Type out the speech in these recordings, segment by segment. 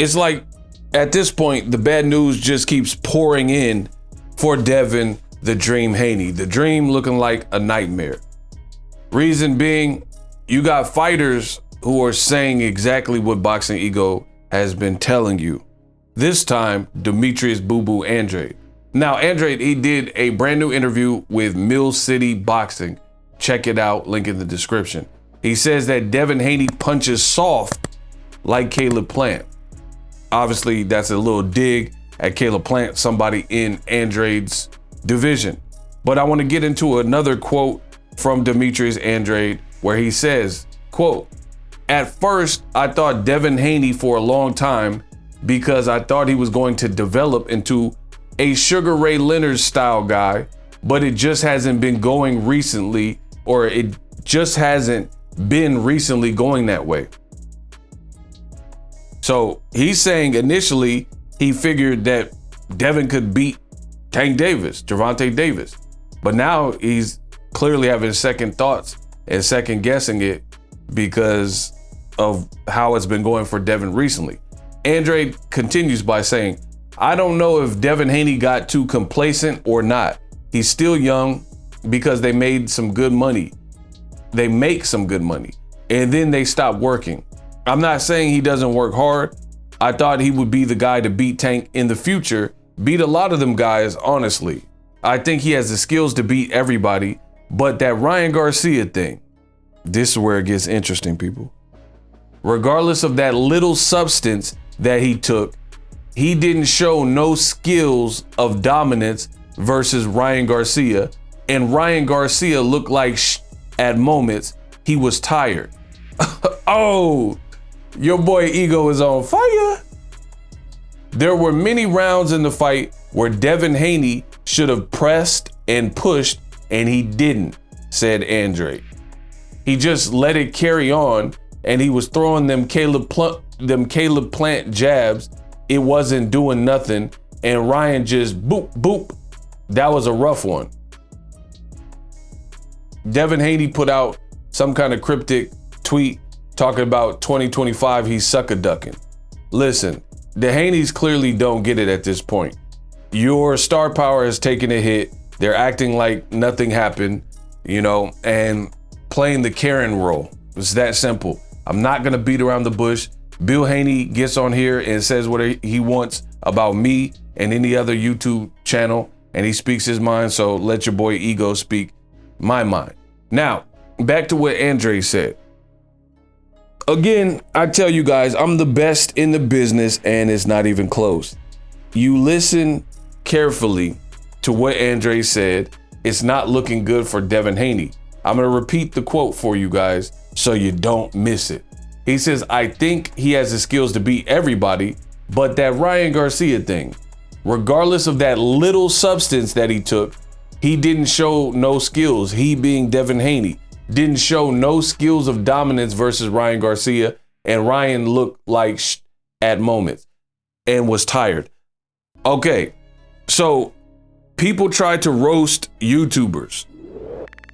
it's like at this point, the bad news just keeps pouring in for Devin, the Dream Haney. The Dream looking like a nightmare. Reason being, you got fighters who are saying exactly what Boxing Ego has been telling you. This time, Demetrius Boo Boo Andrade. Now, Andrade, he did a brand new interview with Mill City Boxing. Check it out, link in the description. He says that Devin Haney punches soft like Caleb Plant. Obviously, that's a little dig at Caleb Plant, somebody in Andrade's division. But I want to get into another quote from Demetrius Andrade where he says, quote, "At first, I thought Devin Haney for a long time because I thought he was going to develop into a Sugar Ray Leonard style guy, but it just hasn't been going recently, or it just hasn't been recently going that way." So he's saying initially he figured that Devin could beat Tank Davis, Gervonta Davis, but now he's clearly having second thoughts and second guessing it because of how it's been going for Devin recently. Andrade continues by saying, "I don't know if Devin Haney got too complacent or not. He's still young because they made some good money. They make some good money and then they stop working. I'm not saying he doesn't work hard. I thought he would be the guy to beat Tank in the future, beat a lot of them guys, honestly. I think he has the skills to beat everybody, but that Ryan Garcia thing, this is where it gets interesting, people. Regardless of that little substance that he took, he didn't show no skills of dominance versus Ryan Garcia, and Ryan Garcia looked like at moments he was tired." Oh, your boy Ego is on fire. "There were many rounds in the fight where Devin Haney should have pressed and pushed, and he didn't," said Andrade. "He just let it carry on, and he was throwing them Caleb Plant jabs. It wasn't doing nothing, and Ryan just boop, boop. That was a rough one." Devin Haney put out some kind of cryptic tweet talking about 2025, he's sucker ducking. Listen, the Haneys clearly don't get it at this point. Your star power has taken a hit. They're acting like nothing happened, and playing the Karen role. It's that simple. I'm not gonna beat around the bush. Bill Haney gets on here and says what he wants about me and any other YouTube channel, and he speaks his mind, so let your boy Ego speak my mind. Now, back to what Andre said. Again, I tell you guys, I'm the best in the business and it's not even close. You listen carefully to what Andre said. It's not looking good for Devin Haney. I'm gonna repeat the quote for you guys so you don't miss it. He says, "I think he has the skills to beat everybody, but that Ryan Garcia thing, regardless of that little substance that he took, he didn't show no skills." He being Devin Haney didn't show no skills of dominance versus Ryan Garcia, and Ryan looked like at moments and was tired. Okay, so people try to roast YouTubers.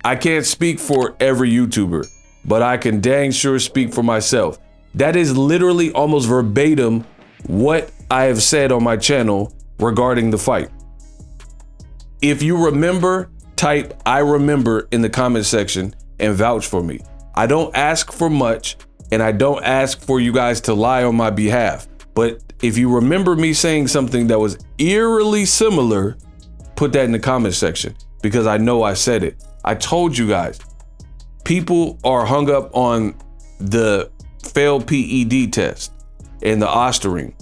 I can't speak for every YouTuber, but I can dang sure speak for myself. That is literally almost verbatim what I have said on my channel regarding the fight. If you remember, type "I remember" in the comment section and vouch for me. I don't ask for much, and I don't ask for you guys to lie on my behalf. But if you remember me saying something that was eerily similar, put that in the comment section because I know I said it. I told you guys, people are hung up on the failed PED test and the Osterine.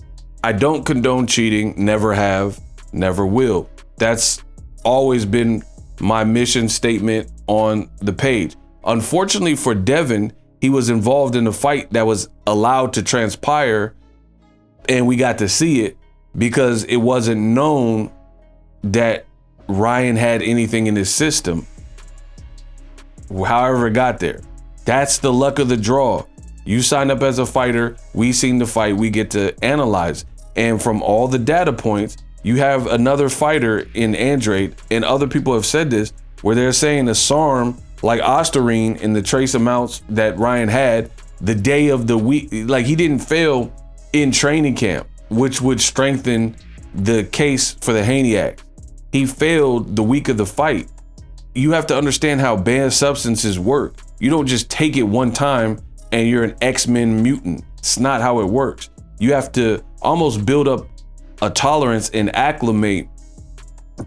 I don't condone cheating, never have, never will. That's always been my mission statement on the page. Unfortunately for Devin, he was involved in a fight that was allowed to transpire, and we got to see it because it wasn't known that Ryan had anything in his system. However it got there. That's the luck of the draw. You sign up as a fighter, we seen the fight, we get to analyze. And from all the data points, you have another fighter in Andrade, and other people have said this, where they're saying a SARM like Osterine in the trace amounts that Ryan had the day of the week, like he didn't fail in training camp, which would strengthen the case for the Haney Act. He failed the week of the fight. You have to understand how banned substances work. You don't just take it one time and you're an X-Men mutant. It's not how it works. You have to almost build up a tolerance and acclimate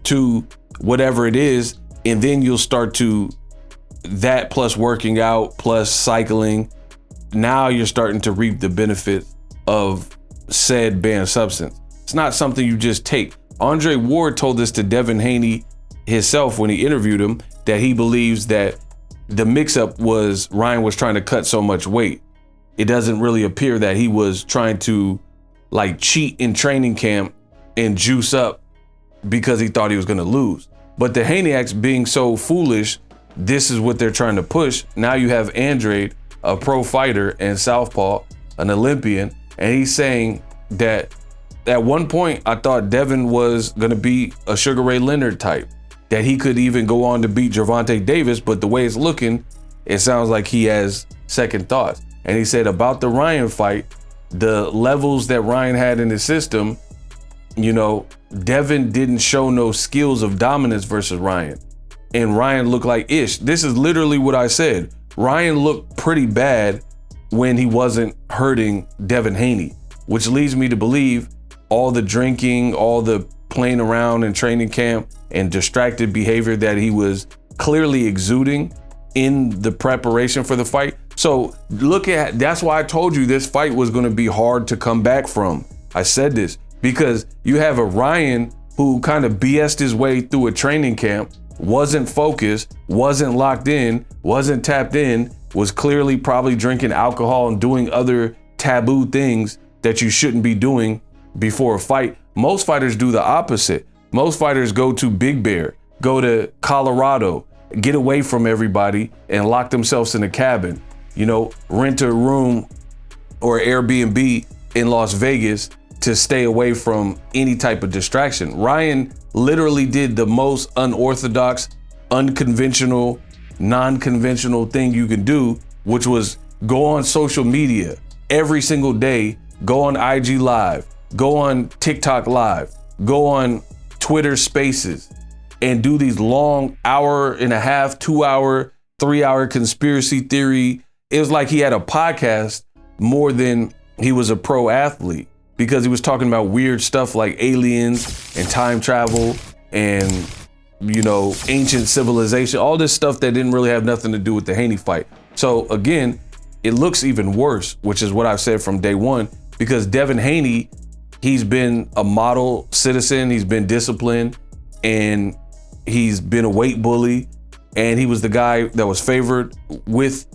to whatever it is, and then you'll start to, that plus working out plus cycling, now you're starting to reap the benefits of said banned substance. It's not something you just take. Andre Ward told this to Devin Haney himself when he interviewed him, that he believes that the mix-up was Ryan was trying to cut so much weight. It doesn't really appear that he was trying to like cheat in training camp and juice up because he thought he was going to lose. But the Haney Act's being so foolish, this is what they're trying to push. Now you have Andre, a pro fighter and southpaw, an Olympian, and he's saying that at one point I thought Devin was going to be a Sugar Ray Leonard type, that he could even go on to beat Gervonta Davis, but the way it's looking, it sounds like he has second thoughts. And he said about the Ryan fight, the levels that Ryan had in his system, you know, Devin didn't show no skills of dominance versus Ryan. And Ryan looked like ish. This is literally what I said. Ryan looked pretty bad when he wasn't hurting Devin Haney, which leads me to believe all the drinking, all the playing around in training camp and distracted behavior that he was clearly exuding in the preparation for the fight. So look at, that's why I told you this fight was going to be hard to come back from. I said this because you have a Ryan who kind of BS'd his way through a training camp, wasn't focused, wasn't locked in, wasn't tapped in, was clearly probably drinking alcohol and doing other taboo things that you shouldn't be doing before a fight. Most fighters do the opposite. Most fighters go to Big Bear, go to Colorado, get away from everybody and lock themselves in a cabin, you know, rent a room or Airbnb in Las Vegas to stay away from any type of distraction. Ryan literally did the most unorthodox, unconventional, non-conventional thing you can do, which was go on social media every single day, go on IG Live, go on TikTok Live, go on Twitter Spaces, and do these long 1.5, 2 hour, 3 hour conspiracy theory. It was like he had a podcast more than he was a pro athlete, because he was talking about weird stuff like aliens and time travel and, you know, ancient civilization, all this stuff that didn't really have nothing to do with the Haney fight. So again, it looks even worse, which is what I've said from day one, because Devin Haney, he's been a model citizen, he's been disciplined, and he's been a weight bully, and he was the guy that was favored with,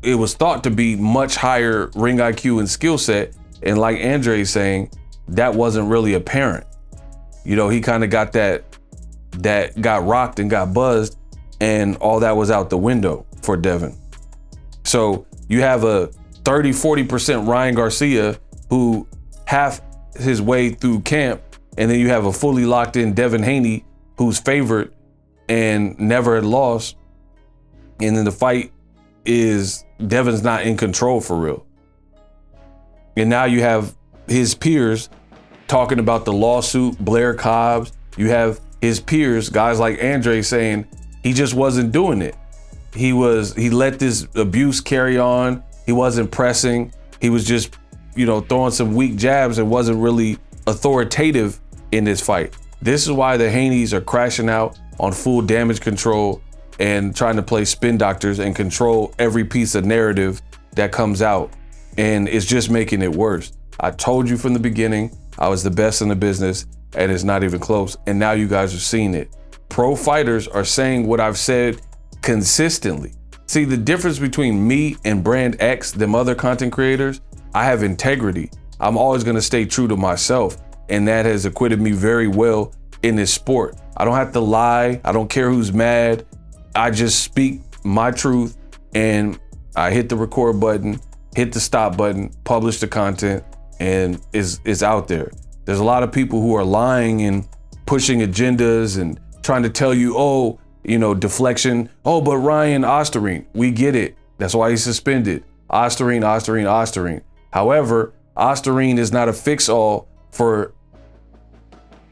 it was thought to be much higher ring IQ and skill set. And like Andre's saying, that wasn't really apparent. You know, he kind of got that got rocked and got buzzed, and all that was out the window for Devin. So you have a 30-40% Ryan Garcia who half his way through camp, and then you have a fully locked in Devin Haney who's favored and never had lost. And then the fight is Devin's not in control for real. And now you have his peers talking about the lawsuit, Blair Cobbs. You have his peers, guys like Andre, saying he just wasn't doing it. He let this abuse carry on. He wasn't pressing. He was just, you know, throwing some weak jabs and wasn't really authoritative in this fight. This is why the Haneys are crashing out on full damage control and trying to play spin doctors and control every piece of narrative that comes out. And it's just making it worse. I told you from the beginning, I was the best in the business, and it's not even close. And now you guys are seeing it. Pro fighters are saying what I've said consistently. See, the difference between me and Brand X, them other content creators, I have integrity. I'm always gonna stay true to myself. And that has acquitted me very well in this sport. I don't have to lie. I don't care who's mad. I just speak my truth, and I hit the record button, hit the stop button, publish the content, and is out there. There's a lot of people who are lying and pushing agendas and trying to tell you, oh, you know, deflection. Oh, but Ryan Osterine, we get it. That's why he's suspended. Osterine. However, Ostarine is not a fix-all for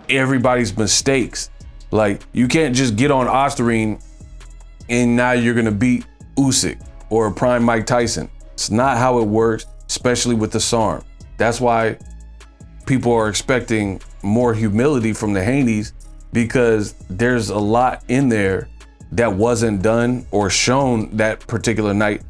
everybody's mistakes. Like, you can't just get on Ostarine and now you're gonna beat Usyk or prime Mike Tyson. It's not how it works, especially with the SARM. That's why people are expecting more humility from the Haneys, because there's a lot in there that wasn't done or shown that particular night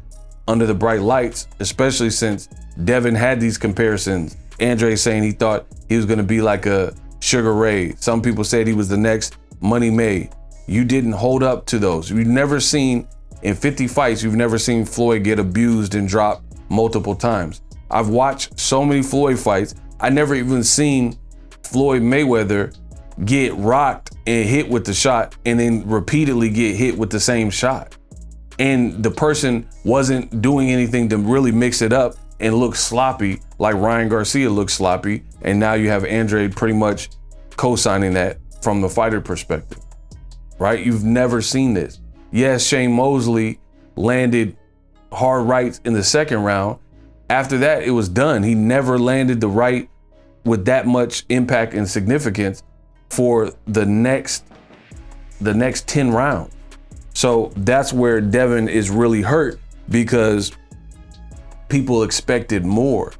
under the bright lights, especially since Devin had these comparisons. Andre saying he thought he was gonna be like a Sugar Ray. Some people said he was the next Money May. You didn't hold up to those. You've never seen, in 50 fights, you've never seen Floyd get abused and dropped multiple times. I've watched so many Floyd fights. I never even seen Floyd Mayweather get rocked and hit with the shot and then repeatedly get hit with the same shot. And the person wasn't doing anything to really mix it up and look sloppy like Ryan Garcia looked sloppy. And now you have Andre pretty much co-signing that from the fighter perspective, right? You've never seen this. Yes, Shane Mosley landed hard rights in the second round. After that, it was done. He never landed the right with that much impact and significance for the next 10 rounds. So that's where Devin is really hurt, because people expected more.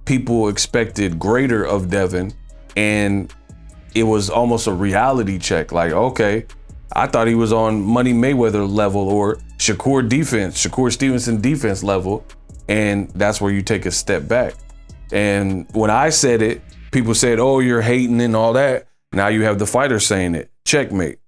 People expected greater of Devin, and it was almost a reality check. Like, okay, I thought he was on Money Mayweather level or Shakur Stevenson defense level, and that's where you take a step back. And when I said it, people said, oh, you're hating and all that. Now you have the fighter saying it. Checkmate.